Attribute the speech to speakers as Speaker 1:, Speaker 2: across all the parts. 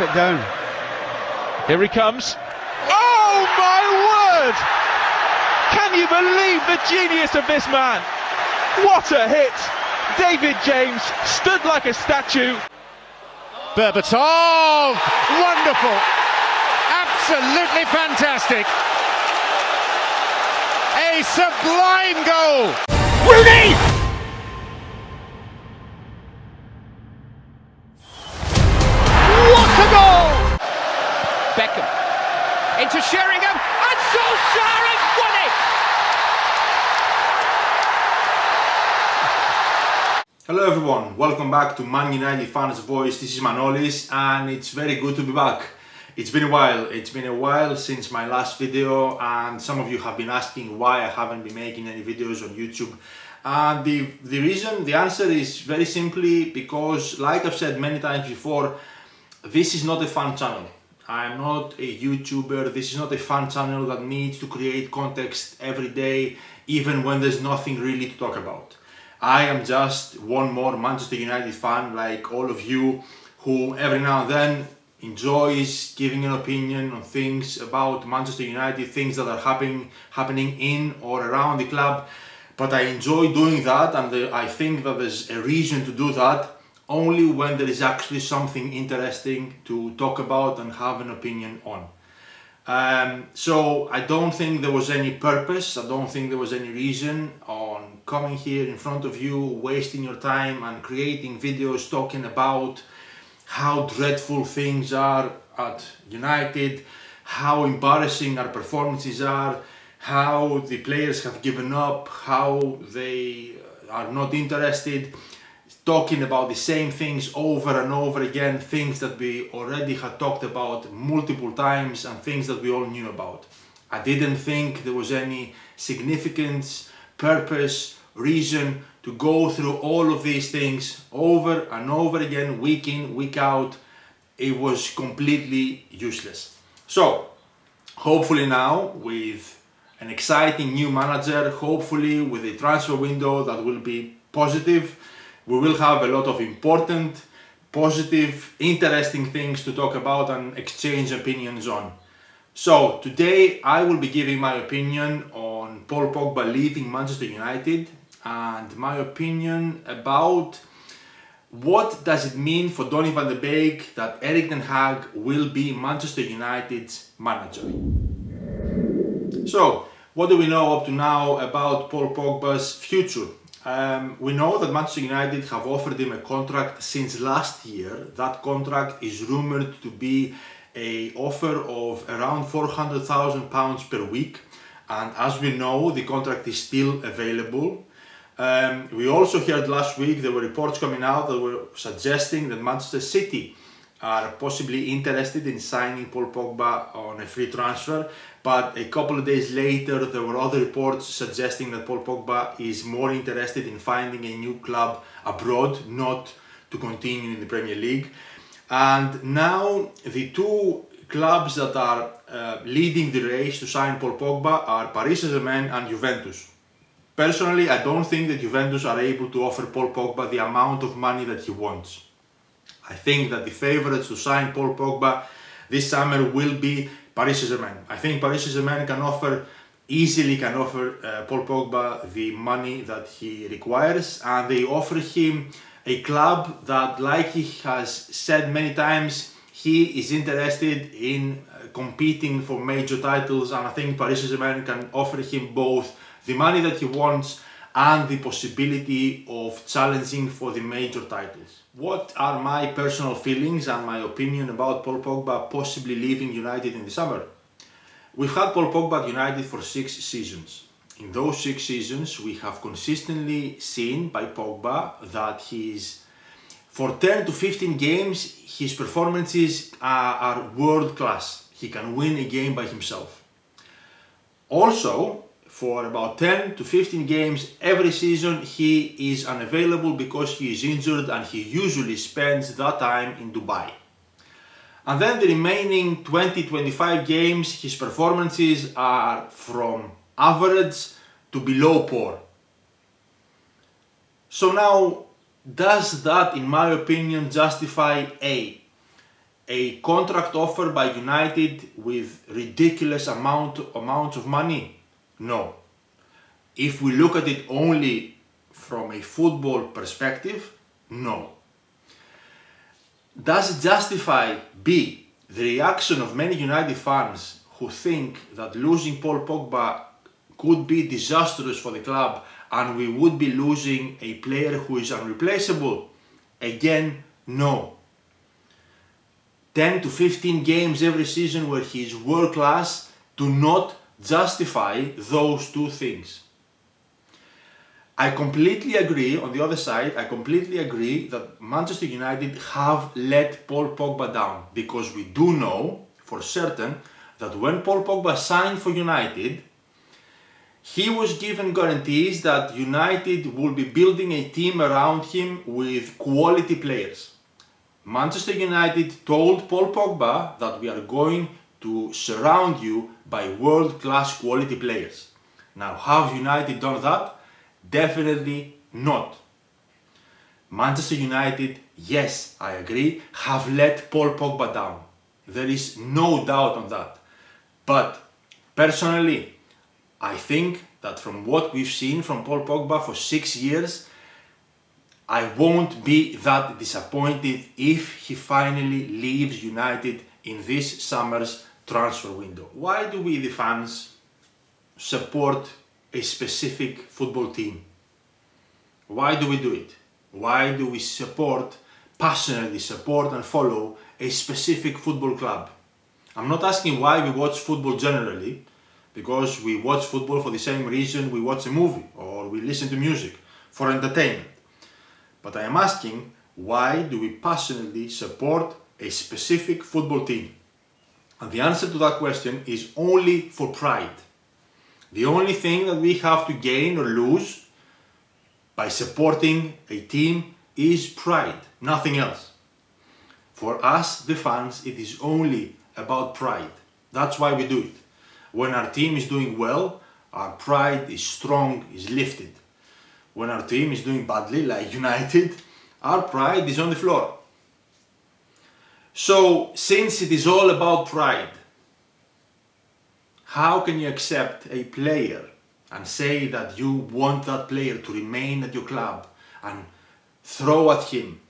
Speaker 1: it down.
Speaker 2: Here he comes. Oh my word! Can you believe the genius of this man? What a hit! David James stood like a statue.
Speaker 3: 𝗦𝗢𝗏, wonderful, absolutely fantastic. A sublime goal.
Speaker 2: Rooney! What a goal!
Speaker 3: Beckham into Sheringham, and Solskjaer has won it!
Speaker 4: Hello everyone, welcome back to Man United Fans Voice. This is 𝗦𝗢𝗏𝗞𝗦 and it's very good to be back. It's been a while since my last video, and some of you have been asking why I haven't been making any videos on YouTube. And the answer is very simply because, like I've said many times before, this is not a fun channel. I'm not a YouTuber. This is not a fun channel that needs to create context every day, even when there's nothing really to talk about. I am just one more Manchester United fan like all of you, who every now and then enjoys giving an opinion on things about Manchester United, things that are happening in or around the club. But I enjoy doing that, and I think that there's a reason to do that only when there is actually something interesting to talk about and have an opinion on. So I don't think there was any purpose, I don't think there was any reason on coming here in front of you, wasting your time and creating videos talking about how dreadful things are at United, how embarrassing our performances are, how the players have given up, how they are not interested, talking about the same things over and over again, things that we already had talked about multiple times and things that we all knew about. I didn't think there was any significance, purpose, reason to go through all of these things over and over again, week in, week out. It was completely useless. So, hopefully now, with an exciting new manager, hopefully with a transfer window that will be positive, we will have a lot of important, positive, interesting things to talk about and exchange opinions on. So today I will be giving my opinion on Paul Pogba leaving Manchester United, and my opinion about what does it mean for Donny van de Beek that 𝗟𝗏𝗏𝗏 will be Manchester United's manager. So what do we know up to now about Paul Pogba's future? We know that Manchester United have offered him a contract since last year. That contract is rumoured to be an offer of around £400,000 per week, and as we know, the contract is still available. We also heard last week there were reports coming out that were suggesting that Manchester City are possibly interested in signing Paul Pogba on a free transfer, but a couple of days later there were other reports suggesting that Paul Pogba is more interested in finding a new club abroad, not to continue in the Premier League. And now the two clubs that are leading the race to sign Paul Pogba are Paris Saint-Germain and Juventus. Personally, I don't think that Juventus are able to offer Paul Pogba the amount of money that he wants. I think that the favourites to sign Paul Pogba this summer will be Paris Saint-Germain. I think Paris Saint-Germain easily can offer Paul Pogba the money that he requires, and they offer him a club that, like he has said many times, he is interested in competing for major titles, and I think Paris Saint-Germain can offer him both the money that he wants and the possibility of challenging for the major titles. What are my personal feelings and my opinion about Paul Pogba possibly leaving United in the summer? We've had Paul Pogba at United for 6 seasons. In those 6 seasons, we have consistently seen by Pogba that for 10 to 15 games, his performances are world class. He can win a game by himself. Also, for about 10 to 15 games every season, he is unavailable because he is injured, and he usually spends that time in Dubai. And then the remaining 20-25 games, his performances are from average to below poor. So now, does that, in my opinion, justify A, a contract offer by United with ridiculous amounts of money? No. If we look at it only from a football perspective, no. Does it justify B, the reaction of many United fans who think that losing Paul Pogba could be disastrous for the club and we would be losing a player who is unreplaceable? Again, no. 10 to 15 games every season where he is world class do not justify those two things. I completely agree, on the other side, I completely agree that Manchester United have let Paul Pogba down, because we do know for certain that when Paul Pogba signed for United, he was given guarantees that United will be building a team around him with quality players. Manchester United told Paul Pogba that we are going to surround you by world-class quality players. Now, have United done that? Definitely not. Manchester United, yes, I agree, have let Paul Pogba down. There is no doubt on that. But personally, I think that from what we've seen from Paul Pogba for 6 years, I won't be that disappointed if he finally leaves United in this summer's transfer window. Why do we, the fans, support a specific football team? Why do we do it? Why do we passionately support and follow a specific football club? I'm not asking why we watch football generally, because we watch football for the same reason we watch a movie or we listen to music, for entertainment. But I am asking, why do we passionately support a specific football team? And the answer to that question is only for pride. The only thing that we have to gain or lose by supporting a team is pride, nothing else. For us, the fans, it is only about pride. That's why we do it. When our team is doing well, our pride is strong, is lifted. When our team is doing badly, like United, our pride is on the floor. So, since it is all about pride, how can you accept a player and say that you want that player to remain at your club and throw at him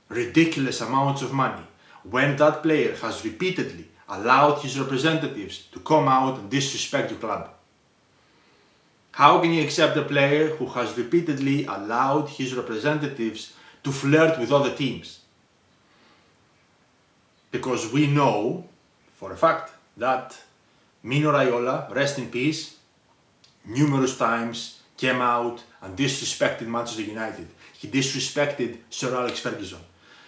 Speaker 4: ridiculous amounts of money when that player has repeatedly allowed his representatives to come out and disrespect your club? How can you accept a player who has repeatedly allowed his representatives to flirt with other teams? Because we know for a fact that 𝗦𝗢𝗖𝗓, rest in peace, numerous times came out and disrespected Manchester United. He disrespected 𝗟𝗓𝗡𝗏.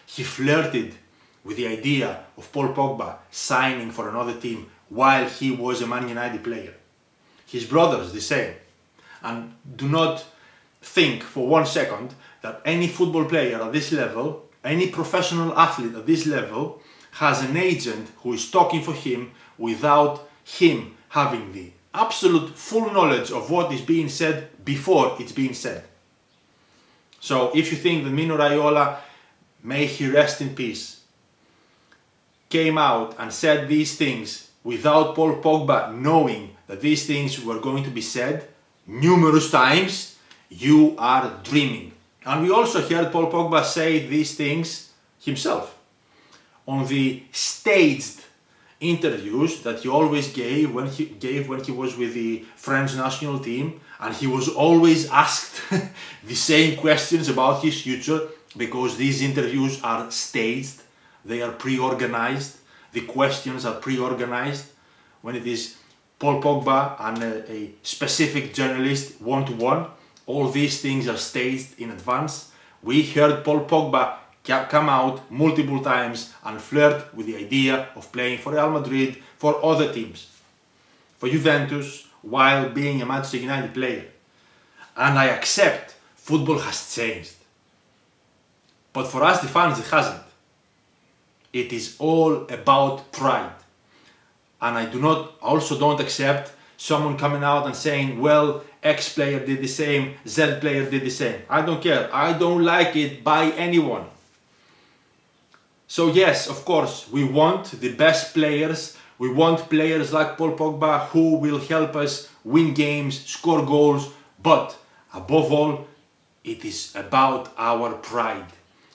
Speaker 4: He flirted with the idea of Paul Pogba signing for another team while he was a Man United player. His brothers, the same. And do not think for 1 second that any football player at this level, any professional athlete at this level, has an agent who is talking for him without him having the absolute full knowledge of what is being said before it's being said. So if you think that 𝗦𝗢𝗖𝗓, may he rest in peace, came out and said these things without Paul Pogba knowing that these things were going to be said numerous times, you are dreaming. And we also heard Paul Pogba say these things himself on the staged interviews that he always gave when he was with the French national team, and he was always asked the same questions about his future, because these interviews are staged, they are pre-organized, the questions are pre-organized. When it is Paul Pogba and a specific journalist one-to-one, all these things are staged in advance. We heard Paul Pogba come out multiple times and flirt with the idea of playing for Real Madrid, for other teams, for Juventus, while being a Manchester United player. And I accept football has changed. But for us, the fans, it hasn't. It is all about pride. And I also don't accept someone coming out and saying, well, X player did the same, Z player did the same. I don't care. I don't like it by anyone. So yes, of course, we want the best players. We want players like Paul Pogba who will help us win games, score goals, but above all, it is about our pride.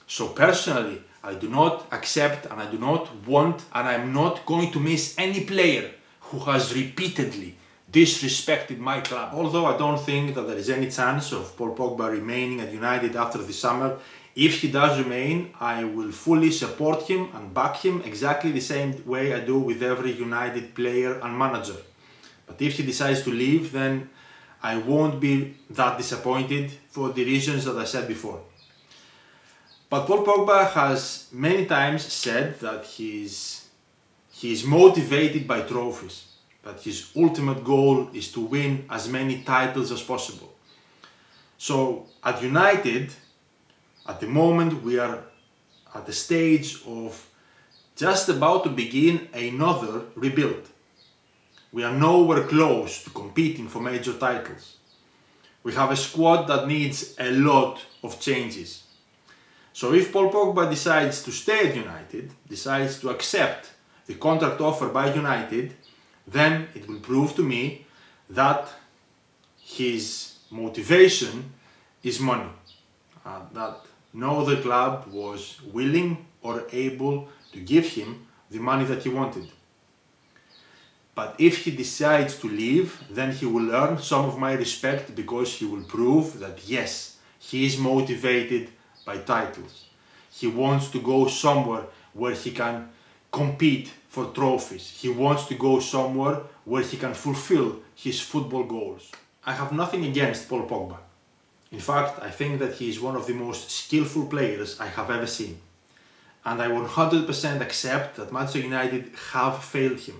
Speaker 4: So personally, I do not accept and I do not want and I'm not going to miss any player who has repeatedly disrespected my club. Although I don't think that there is any chance of Paul Pogba remaining at United after the summer, if he does remain, I will fully support him and back him exactly the same way I do with every United player and manager. But if he decides to leave, then I won't be that disappointed for the reasons that I said before. But Paul Pogba has many times said that he is motivated by trophies, that his ultimate goal is to win as many titles as possible. So at United, at the moment we are at the stage of just about to begin another rebuild. We are nowhere close to competing for major titles. We have a squad that needs a lot of changes. So if Paul Pogba decides to stay at United, decides to accept the contract offer by United, then it will prove to me that his motivation is money. That no other club was willing or able to give him the money that he wanted. But if he decides to leave, then he will earn some of my respect because he will prove that yes, he is motivated by titles. He wants to go somewhere where he can compete for trophies. He wants to go somewhere where he can fulfill his football goals. I have nothing against Paul Pogba. In fact, I think that he is one of the most skillful players I have ever seen. And I 100% accept that Manchester United have failed him.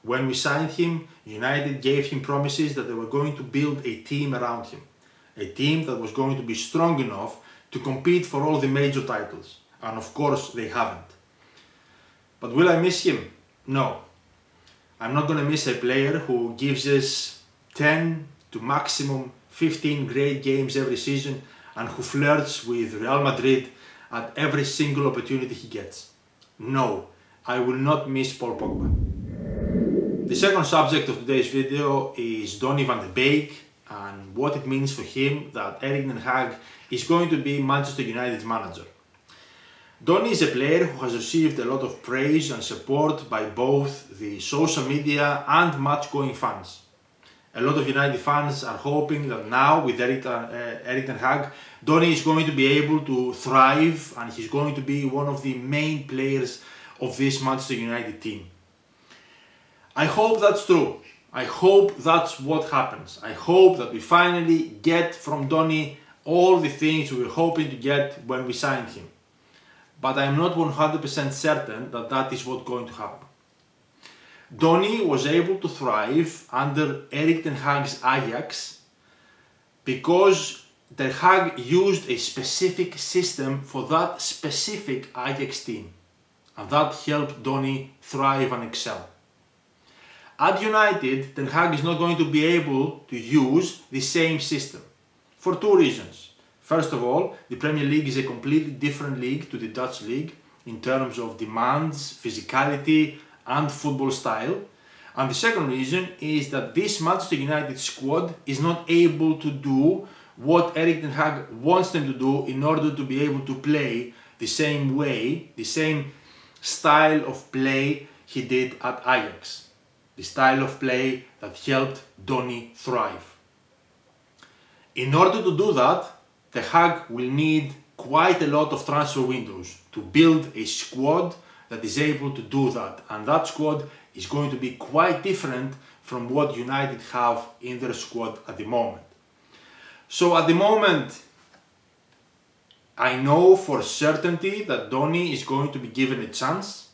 Speaker 4: When we signed him, United gave him promises that they were going to build a team around him. A team that was going to be strong enough to compete for all the major titles. And of course, they haven't. But will I miss him? No. I'm not going to miss a player who gives us 10 to maximum 15 great games every season and who flirts with Real Madrid at every single opportunity he gets. No, I will not miss Paul Pogba. The second subject of today's video is Donny van de Beek and what it means for him that 𝗟𝗚𝗡𝗏 is going to be Manchester United's manager. Donny is a player who has received a lot of praise and support by both the social media and match-going fans. A lot of United fans are hoping that now with 𝗟𝗚𝗡𝗏, Donny is going to be able to thrive and he's going to be one of the main players of this Manchester United team. I hope that's true. I hope that's what happens. I hope that we finally get from Donny all the things we were hoping to get when we signed him. But I'm not 100% certain that that is what's going to happen. Donny was able to thrive under 𝗟𝗚𝗡𝗏's Ajax because Ten Hag used a specific system for that specific Ajax team, and that helped Donny thrive and excel. At United, Ten Hag is not going to be able to use the same system for two reasons. First of all, the Premier League is a completely different league to the Dutch league in terms of demands, physicality and football style. And the second reason is that this Manchester United squad is not able to do what 𝗟𝗚𝗡𝗏 wants them to do in order to be able to play the same way, the same style of play he did at Ajax. The style of play that helped Donny thrive. In order to do that, Ten Hag will need quite a lot of transfer windows to build a squad that is able to do that, and that squad is going to be quite different from what United have in their squad at the moment. So at the moment, I know for certainty that Donny is going to be given a chance,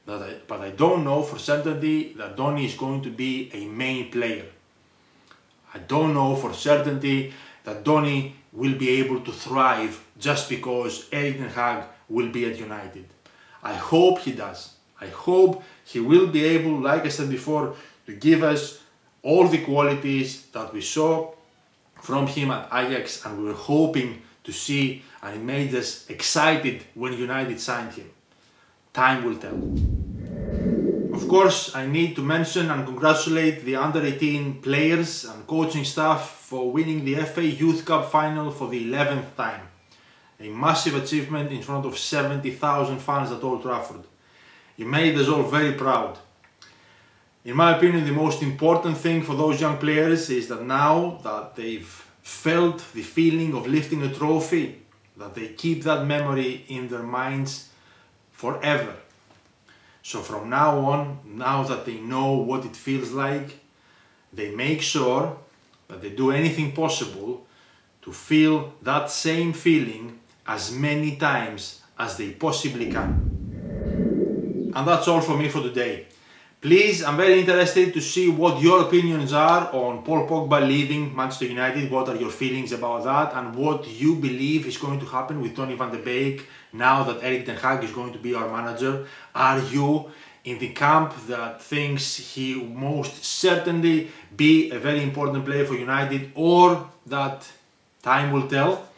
Speaker 4: but I don't know for certainty that Donny is going to be a main player. I don't know for certainty that Donny will be able to thrive just because 𝗟𝗚𝗡𝗏 will be at United. I hope he does. I hope he will be able, like I said before, to give us all the qualities that we saw from him at Ajax and we were hoping to see, and it made us excited when United signed him. time will tell. Of course, I need to mention and congratulate the under 18 players and coaching staff for winning the FA Youth Cup final for the 11th time. A massive achievement in front of 70,000 fans at Old Trafford. It made us all very proud. In my opinion, the most important thing for those young players is that now that they've felt the feeling of lifting a trophy, that they keep that memory in their minds forever. So from now on, now that they know what it feels like, they make sure that they do anything possible to feel that same feeling as many times as they possibly can. And that's all from me for today. Please, I'm very interested to see what your opinions are on Paul Pogba leaving Manchester United. What are your feelings about that, and what you believe is going to happen with Donny van de Beek now that 𝗟𝗚𝗡𝗏 is going to be our manager? Are you in the camp that thinks he will most certainly be a very important player for United, or that time will tell?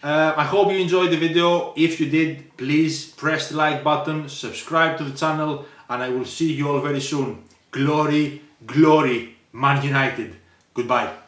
Speaker 4: I hope you enjoyed the video. If you did, please press the like button, subscribe to the channel, and I will see you all very soon. Glory, glory, Man United. Goodbye.